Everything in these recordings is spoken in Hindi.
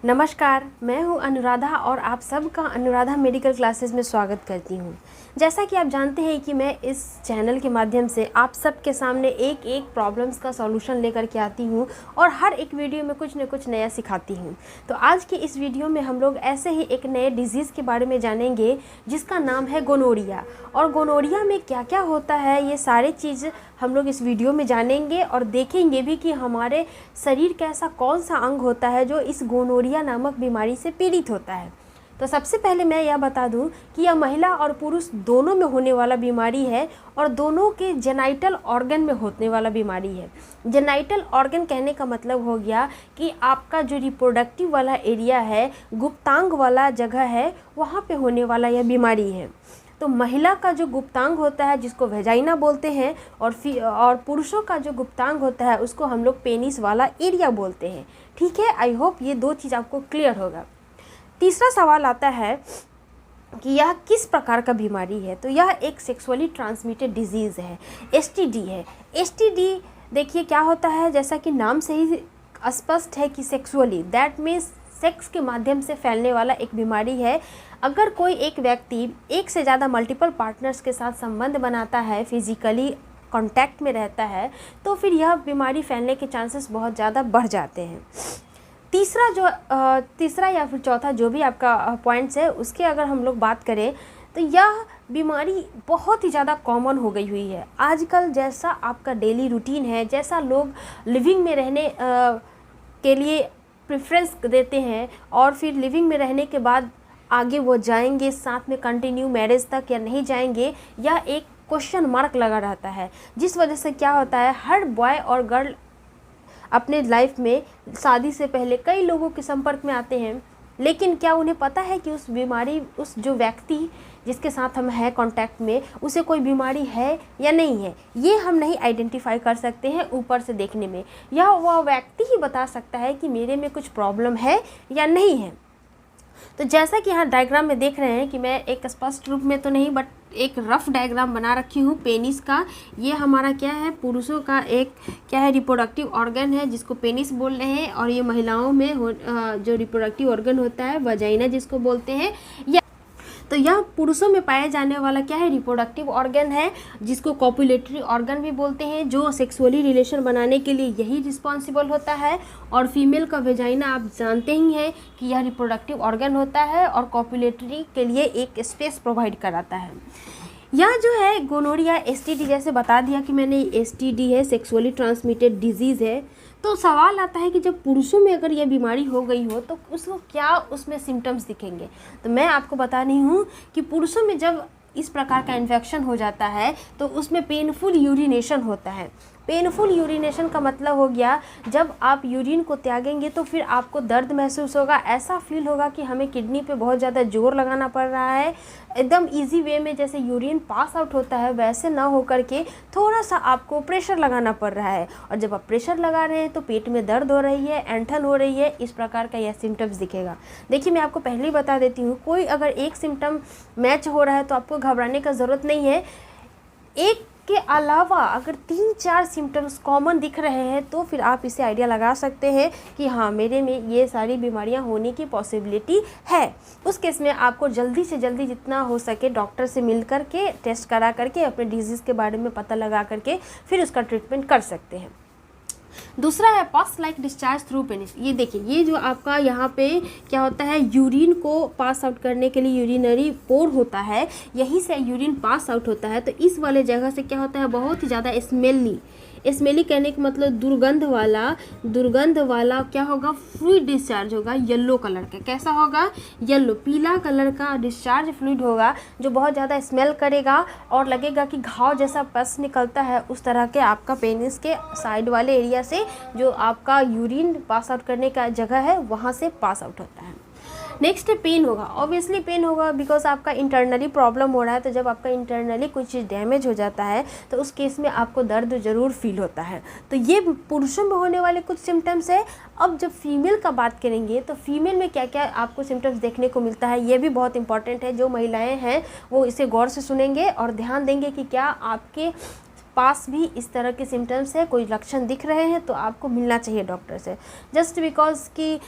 नमस्कार, मैं हूं अनुराधा और आप सबका अनुराधा मेडिकल क्लासेस में स्वागत करती हूं। जैसा कि आप जानते हैं कि मैं इस चैनल के माध्यम से आप सबके सामने एक एक प्रॉब्लम्स का सॉल्यूशन लेकर के आती हूं और हर एक वीडियो में कुछ न कुछ नया सिखाती हूं। तो आज की इस वीडियो में हम लोग ऐसे ही एक नए डिजीज़ के बारे में जानेंगे जिसका नाम है गोनोरिया। और गोनोरिया में क्या क्या होता है ये सारी चीज़ हम लोग इस वीडियो में जानेंगे और देखेंगे भी कि हमारे शरीर का ऐसा कौन सा अंग होता है जो इस गोनोरिया नामक बीमारी से पीड़ित होता है। तो सबसे पहले मैं यह बता दूं कि यह महिला और पुरुष दोनों में होने वाला बीमारी है और दोनों के जेनाइटल ऑर्गन में होने वाला बीमारी है। जेनाइटल ऑर्गन कहने का मतलब हो गया कि आपका जो रिप्रोडक्टिव वाला एरिया है, गुप्तांग वाला जगह है, वहाँ पे होने वाला यह बीमारी है। तो महिला का जो गुप्तांग होता है जिसको वेजाइना बोलते हैं और पुरुषों का जो गुप्तांग होता है उसको हम लोग पेनिस वाला एरिया बोलते हैं। ठीक है, आई होप ये दो चीज़ आपको क्लियर होगा। तीसरा सवाल आता है कि यह किस प्रकार का बीमारी है। तो यह एक सेक्सुअली ट्रांसमिटेड डिजीज़ है, एसटीडी है। एसटीडी देखिए क्या होता है, जैसा कि नाम से ही स्पष्ट है कि सेक्सुअली, दैट मीन्स सेक्स के माध्यम से फैलने वाला एक बीमारी है। अगर कोई एक व्यक्ति एक से ज़्यादा मल्टीपल पार्टनर्स के साथ संबंध बनाता है, फिजिकली कांटेक्ट में रहता है, तो फिर यह बीमारी फैलने के चांसेस बहुत ज़्यादा बढ़ जाते हैं। तीसरा या फिर चौथा जो भी आपका पॉइंट्स है उसके अगर हम लोग बात करें तो यह बीमारी बहुत ही ज़्यादा कॉमन हो गई हुई है आजकल। जैसा आपका डेली रूटीन है, जैसा लोग लिविंग में रहने के लिए प्रेफरेंस देते हैं और फिर लिविंग में रहने के बाद आगे वो जाएंगे साथ में कंटिन्यू मैरिज तक या नहीं जाएंगे, यह एक क्वेश्चन मार्क लगा रहता है। जिस वजह से क्या होता है, हर बॉय और गर्ल अपने लाइफ में शादी से पहले कई लोगों के संपर्क में आते हैं, लेकिन क्या उन्हें पता है कि उस जो व्यक्ति जिसके साथ हम हैं कांटेक्ट में, उसे कोई बीमारी है या नहीं है, ये हम नहीं आइडेंटिफाई कर सकते हैं ऊपर से देखने में। यह वह व्यक्ति ही बता सकता है कि मेरे में कुछ प्रॉब्लम है या नहीं है। तो जैसा कि यहाँ डायग्राम में देख रहे हैं कि मैं एक स्पष्ट रूप में तो नहीं बट एक रफ डायग्राम बना रखी हूँ पेनिस का। ये हमारा क्या है, पुरुषों का एक क्या है, रिप्रोडक्टिव ऑर्गन है जिसको पेनिस बोल रहे हैं। और ये महिलाओं में जो रिप्रोडक्टिव ऑर्गन होता है वजाइना जिसको बोलते हैं। तो यह पुरुषों में पाए जाने वाला क्या है, रिप्रोडक्टिव ऑर्गन है जिसको कॉपुलेटरी ऑर्गन भी बोलते हैं, जो सेक्सुअली रिलेशन बनाने के लिए यही रिस्पॉन्सिबल होता है। और फीमेल का वेजाइना आप जानते ही हैं कि यह रिप्रोडक्टिव ऑर्गन होता है और कॉपुलेटरी के लिए एक स्पेस प्रोवाइड कराता है। यह जो है गोनोरिया एसटीडी, जैसे बता दिया कि मैंने एसटीडी है, सेक्सुअली ट्रांसमिटेड डिजीज़ है। तो सवाल आता है कि जब पुरुषों में अगर यह बीमारी हो गई हो तो उसको क्या उसमें सिम्टम्स दिखेंगे। तो मैं आपको बता रही हूँ कि पुरुषों में जब इस प्रकार का इन्फेक्शन हो जाता है तो उसमें पेनफुल यूरिनेशन होता है। पेनफुल यूरिनेशन का मतलब हो गया, जब आप यूरिन को त्यागेंगे तो फिर आपको दर्द महसूस होगा, ऐसा फील होगा कि हमें किडनी पे बहुत ज़्यादा जोर लगाना पड़ रहा है। एकदम इजी वे में जैसे यूरिन पास आउट होता है वैसे ना होकर के थोड़ा सा आपको प्रेशर लगाना पड़ रहा है। और जब आप प्रेशर लगा रहे हैं तो पेट में दर्द हो रही है, ऐंठन हो रही है, इस प्रकार का यह सिम्टम्स दिखेगा। देखिए मैं आपको पहले ही बता देती हूँ, कोई अगर एक सिम्टम मैच हो रहा है तो आपको घबराने का ज़रूरत नहीं है। एक के अलावा अगर 3-4 सिम्टम्स कॉमन दिख रहे हैं तो फिर आप इसे आइडिया लगा सकते हैं कि हाँ मेरे में ये सारी बीमारियां होने की पॉसिबिलिटी है। उस केस में आपको जल्दी से जल्दी जितना हो सके डॉक्टर से मिल कर के टेस्ट करा करके अपने डिजीज़ के बारे में पता लगा करके फिर उसका ट्रीटमेंट कर सकते हैं। दूसरा है पास लाइक डिस्चार्ज थ्रू पेनिस। ये देखिए, ये जो आपका यहाँ पे क्या होता है, यूरिन को पास आउट करने के लिए यूरिनरी पोर होता है, यहीं से यूरिन पास आउट होता है। तो इस वाले जगह से क्या होता है, बहुत ही ज़्यादा स्मेली कहने का मतलब दुर्गंध वाला क्या होगा, फ्लूइड डिस्चार्ज होगा येलो कलर का। कैसा होगा, येलो पीला कलर का डिस्चार्ज फ्लूइड होगा जो बहुत ज़्यादा स्मेल करेगा और लगेगा कि घाव जैसा पस निकलता है। उस तरह के आपका पेनिस के साइड वाले एरिया से जो आपका यूरिन पास आउट करने का जगह है वहाँ से पास आउट होता है। नेक्स्ट पेन होगा, ऑब्वियसली पेन होगा बिकॉज आपका इंटरनली प्रॉब्लम हो रहा है। तो जब आपका इंटरनली कोई चीज़ डैमेज हो जाता है तो उस केस में आपको दर्द ज़रूर फील होता है। तो ये पुरुषों में होने वाले कुछ सिम्टम्स है। अब जब फीमेल का बात करेंगे तो फीमेल में क्या क्या आपको सिम्टम्स देखने को मिलता है, ये भी बहुत इंपॉर्टेंट है। जो महिलाएँ हैं वो इसे गौर से सुनेंगे और ध्यान देंगे कि क्या आपके पास भी इस तरह के सिम्टम्स है, कोई लक्षण दिख रहे हैं तो आपको मिलना चाहिए डॉक्टर से। जस्ट बिकॉज कि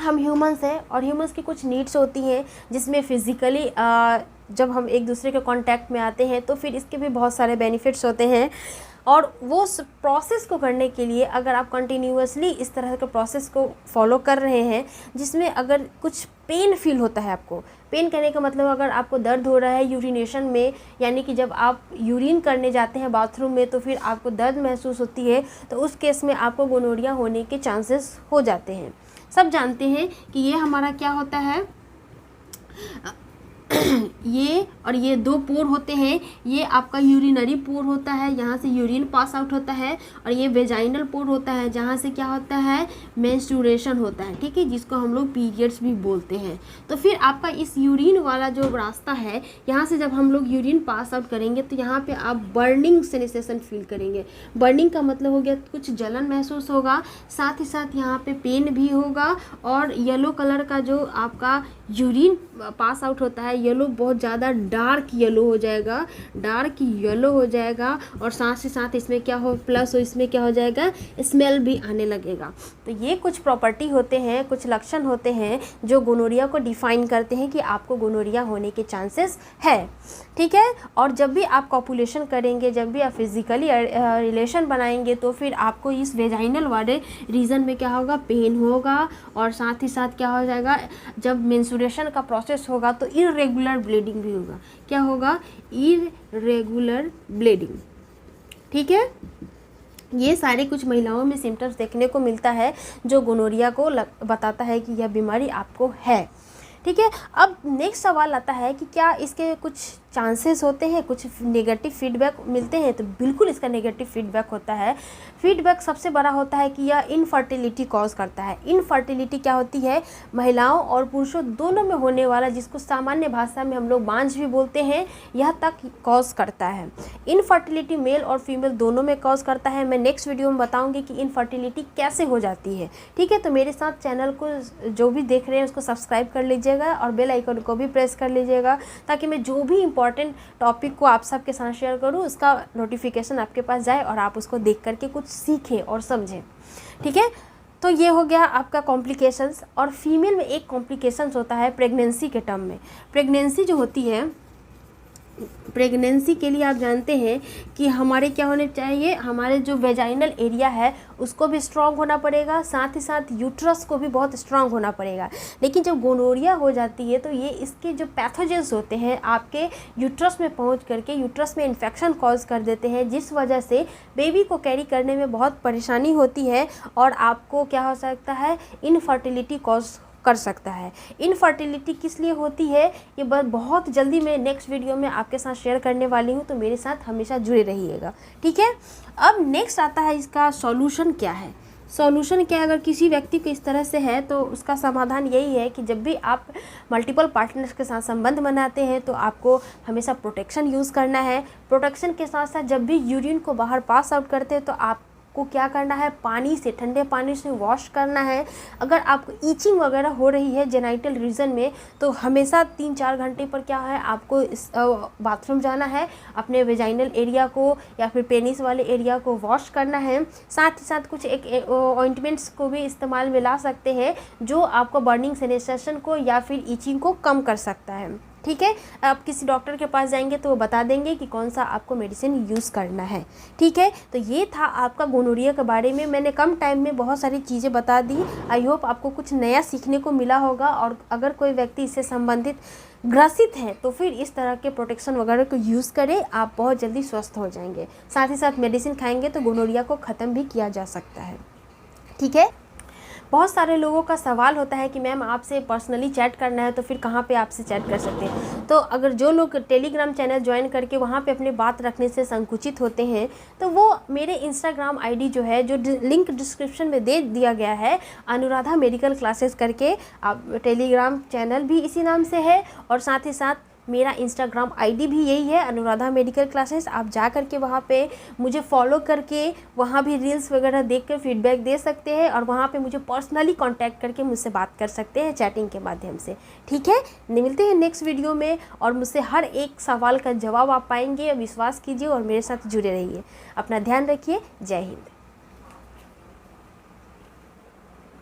हम ह्यूमंस हैं और ह्यूमंस की कुछ नीड्स होती हैं, जिसमें फ़िज़िकली जब हम एक दूसरे के कांटेक्ट में आते हैं तो फिर इसके भी बहुत सारे बेनिफिट्स होते हैं। और वो प्रोसेस को करने के लिए अगर आप कंटिन्यूअसली इस तरह के प्रोसेस को फॉलो कर रहे हैं, जिसमें अगर कुछ पेन फील होता है आपको, पेन कहने का मतलब अगर आपको दर्द हो रहा है यूरिनेशन में, यानी कि जब आप यूरिन करने जाते हैं बाथरूम में तो फिर आपको दर्द महसूस होती है, तो उस केस में आपको गोनोरिया होने के चांसेस हो जाते हैं। सब जानते हैं कि ये हमारा क्या होता है, ये और ये दो पोर होते हैं। ये आपका यूरिनरी पोर होता है, यहाँ से यूरिन पास आउट होता है, और ये वेजाइनल पोर होता है, जहाँ से क्या होता है, मेंस्ट्रुएशन होता है, ठीक है, जिसको हम लोग पीरियड्स भी बोलते हैं। तो फिर आपका इस यूरिन वाला जो रास्ता है, यहाँ से जब हम लोग यूरिन पास आउट करेंगे तो यहाँ पे आप बर्निंग सेंसेशन फील करेंगे। बर्निंग का मतलब हो गया कुछ जलन महसूस होगा, साथ ही साथ यहाँ पे पेन भी होगा, और येलो कलर का जो आपका यूरिन पास आउट होता है, येलो बहुत ज़्यादा डार्क येलो हो जाएगा, डार्क येलो हो जाएगा, और साथ ही साथ इसमें क्या हो, प्लस इसमें क्या हो जाएगा, स्मेल भी आने लगेगा। तो ये कुछ प्रॉपर्टी होते हैं, कुछ लक्षण होते हैं जो गोनोरिया को डिफाइन करते हैं कि आपको गोनोरिया होने के चांसेस है, ठीक है। और जब भी आप कॉपुलेशन करेंगे, जब भी आप फिजिकली रिलेशन बनाएंगे, तो फिर आपको इस वेजाइनल वाले रीजन में क्या होगा, पेन होगा, और साथ ही साथ क्या हो जाएगा, जब मेंस्ट्रुएशन का प्रोसेस होगा तो इर्रेगुलर ब्लीडिंग भी होगा। क्या होगा, इर्रेगुलर ब्लीडिंग, ठीक है। ये सारे कुछ महिलाओं में सिम्टम्स देखने को मिलता है जो गोनोरिया को बताता है कि यह बीमारी आपको है, ठीक है। अब नेक्स्ट सवाल आता है कि क्या इसके कुछ चांसेस होते हैं, कुछ नेगेटिव फीडबैक मिलते हैं? तो बिल्कुल इसका नेगेटिव फीडबैक होता है। फीडबैक सबसे बड़ा होता है कि यह इनफर्टिलिटी कॉज करता है। इनफर्टिलिटी क्या होती है, महिलाओं और पुरुषों दोनों में होने वाला, जिसको सामान्य भाषा में हम लोग बांझ भी बोलते हैं, यह तक कॉज करता है। इनफर्टिलिटी मेल और फीमेल दोनों में कॉज करता है। मैं नेक्स्ट वीडियो में बताऊँगी कि इनफर्टिलिटी कैसे हो जाती है, ठीक है। तो मेरे साथ चैनल को जो भी देख रहे हैं उसको सब्सक्राइब कर लीजिएगा और बेल आइकन को भी प्रेस कर लीजिएगा, ताकि मैं जो भी इम्पॉर्टेंट टॉपिक को आप सबके साथ शेयर करूँ उसका नोटिफिकेशन आपके पास जाए और आप उसको देख करके कुछ सीखें और समझें, ठीक है। तो ये हो गया आपका कॉम्प्लिकेशंस। और फीमेल में एक कॉम्प्लिकेशंस होता है प्रेगनेंसी के टर्म में। प्रेगनेंसी जो होती है, प्रेगनेंसी के लिए आप जानते हैं कि हमारे क्या होने चाहिए, हमारे जो वेजाइनल एरिया है उसको भी स्ट्रांग होना पड़ेगा, साथ ही साथ यूट्रस को भी बहुत स्ट्रांग होना पड़ेगा। लेकिन जब गोनोरिया हो जाती है तो ये इसके जो पैथोजेंस होते हैं आपके यूट्रस में पहुंच करके यूट्रस में इन्फेक्शन कॉज कर देते हैं, जिस वजह से बेबी को कैरी करने में बहुत परेशानी होती है और आपको क्या हो सकता है, इनफर्टिलिटी कॉज कर सकता है। इनफर्टिलिटी किस लिए होती है ये बहुत जल्दी मैं नेक्स्ट वीडियो में आपके साथ शेयर करने वाली हूँ, तो मेरे साथ हमेशा जुड़े रहिएगा, ठीक है। अब नेक्स्ट आता है इसका सॉल्यूशन क्या है। सॉल्यूशन क्या है, अगर किसी व्यक्ति को इस तरह से है तो उसका समाधान यही है कि जब भी आप मल्टीपल पार्टनर्स के साथ संबंध बनाते हैं तो आपको हमेशा प्रोटेक्शन यूज़ करना है। प्रोटेक्शन के साथ साथ जब भी यूरिन को बाहर पास आउट करते हैं तो आप को क्या करना है, पानी से, ठंडे पानी से वॉश करना है। अगर आपको ईचिंग वगैरह हो रही है जेनाइटल रीजन में तो हमेशा 3-4 घंटे पर क्या है, आपको बाथरूम जाना है, अपने वेजाइनल एरिया को या फिर पेनिस वाले एरिया को वॉश करना है। साथ ही साथ कुछ एक ऑइंटमेंट्स को भी इस्तेमाल में ला सकते हैं जो आपको बर्निंग सेंसेशन को या फिर ईचिंग को कम कर सकता है, ठीक है। आप किसी डॉक्टर के पास जाएंगे तो वो बता देंगे कि कौन सा आपको मेडिसिन यूज़ करना है, ठीक है। तो ये था आपका गोनोरिया के बारे में। मैंने कम टाइम में बहुत सारी चीज़ें बता दी। आई होप आपको कुछ नया सीखने को मिला होगा, और अगर कोई व्यक्ति इससे संबंधित ग्रसित है तो फिर इस तरह के प्रोटेक्शन वगैरह को यूज़ करें, आप बहुत जल्दी स्वस्थ हो जाएंगे। साथ ही साथ मेडिसिन खाएंगे तो गोनोरिया को ख़त्म भी किया जा सकता है, ठीक है। बहुत सारे लोगों का सवाल होता है कि मैम आपसे पर्सनली चैट करना है तो फिर कहाँ पे आपसे चैट कर सकते हैं। तो अगर जो लोग टेलीग्राम चैनल ज्वाइन करके वहाँ पे अपनी बात रखने से संकुचित होते हैं तो वो मेरे इंस्टाग्राम आईडी जो है, जो लिंक डिस्क्रिप्शन में दे दिया गया है, अनुराधा मेडिकल क्लासेस करके, आप टेलीग्राम चैनल भी इसी नाम से है और साथ ही साथ मेरा इंस्टाग्राम आईडी भी यही है, अनुराधा मेडिकल क्लासेस। आप जा करके वहाँ पे मुझे फॉलो करके वहाँ भी रील्स वगैरह देख कर फीडबैक दे सकते हैं और वहाँ पे मुझे पर्सनली कांटेक्ट करके मुझसे बात कर सकते हैं चैटिंग के माध्यम से, ठीक है। मिलते हैं नेक्स्ट वीडियो में और मुझसे हर एक सवाल का जवाब आप पाएंगे। विश्वास कीजिए और मेरे साथ जुड़े रहिए। अपना ध्यान रखिए। जय हिंद।